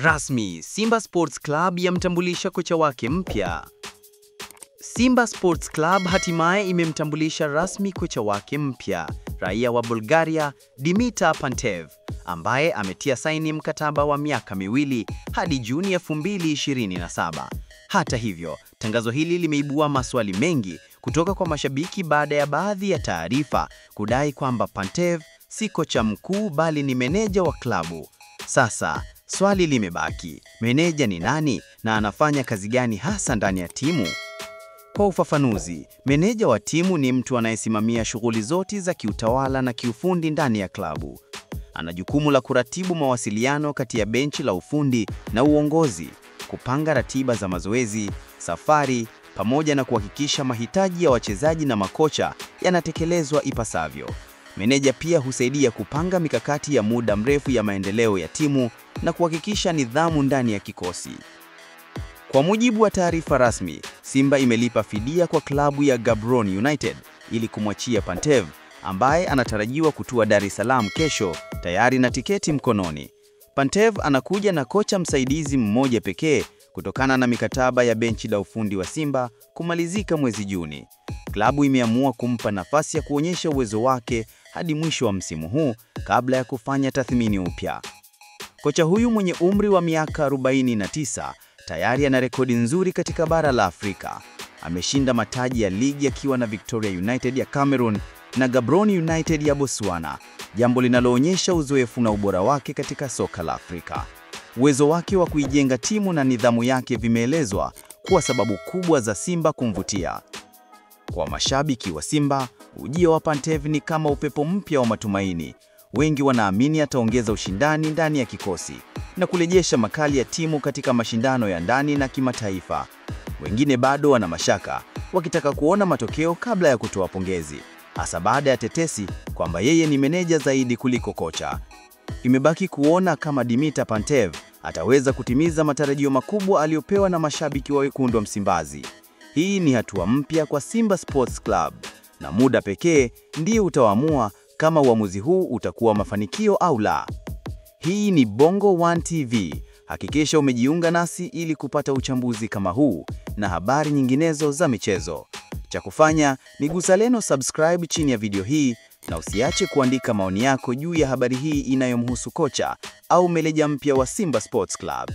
Rasmi, Simba Sports Club yamtambulisha kocha wake mpya. Simba Sports Club hatimaye imemtambulisha rasmi kocha wake mpya, raia wa Bulgaria Dimitar Pantev, ambaye ametia saini mkataba wa miaka miwili hadi Juni 2027. Hata hivyo, tangazo hili limeibua maswali mengi kutoka kwa mashabiki baada ya baadhi ya taarifa kudai kwamba Pantev si kocha mkuu bali ni meneja wa klabu. Sasa, swali limebaki, meneja ni nani na anafanya kazi gani hasa ndani ya timu? Kwa ufafanuzi, meneja wa timu ni mtu anayesimamia shughuli zote za kiutawala na kiufundi ndani ya klabu. Ana jukumu la kuratibu mawasiliano kati ya benchi la ufundi na uongozi, kupanga ratiba za mazoezi, safari, pamoja na kuhakikisha mahitaji ya wachezaji na makocha yanatekelezwa ipasavyo. Meneja pia husaidia kupanga mikakati ya muda mrefu ya maendeleo ya timu na kuhakikisha nidhamu ndani ya kikosi. Kwa mujibu wa taarifa rasmi, Simba imelipa fidia kwa klabu ya Gaborone United ili kumwachia Pantev, ambaye anatarajiwa kutua Dar es Salaam kesho, tayari na tiketi mkononi. Pantev anakuja na kocha msaidizi mmoja pekee kutokana na mikataba ya benchi la ufundi wa Simba kumalizika mwezi Juni. Klabu imeamua kumpa nafasi ya kuonyesha uwezo wake hadi mwisho wa msimu huu kabla ya kufanya tathmini upya. Kocha huyu mwenye umri wa miaka 49 tayari ana rekodi nzuri katika bara la Afrika. Ameshinda mataji ya ligi akiwa na Victoria United ya Cameroon na Gaborone United ya Botswana, jambo linaloonyesha uzoefu na ubora wake katika soka la Afrika. Uwezo wake wa kuijenga timu na nidhamu yake vimeelezwa kuwa sababu kubwa za Simba kumvutia. Kwa mashabiki wa Simba, ujio wa Pantev ni kama upepo mpya wa matumaini. Wengi wanaamini ataongeza ushindani ndani ya kikosi na kurejesha makali ya timu katika mashindano ya ndani na kimataifa. Wengine bado wana mashaka, wakitaka kuona matokeo kabla ya kutoa pongezi, hasa baada ya tetesi kwamba yeye ni meneja zaidi kuliko kocha. Imebaki kuona kama Dimitar Pantev ataweza kutimiza matarajio makubwa aliyopewa na mashabiki wa wekundu wa Msimbazi. Hii ni hatua mpya kwa Simba Sports Club, na muda pekee ndiye utaamua kama uamuzi huu utakuwa mafanikio au la. Hii ni Bongo 1 TV. Hakikisha umejiunga nasi ili kupata uchambuzi kama huu na habari nyinginezo za michezo. Cha kufanya ni gusa neno subscribe chini ya video hii na usiache kuandika maoni yako juu ya habari hii inayomhusu kocha au meneja mpya wa Simba Sports Club.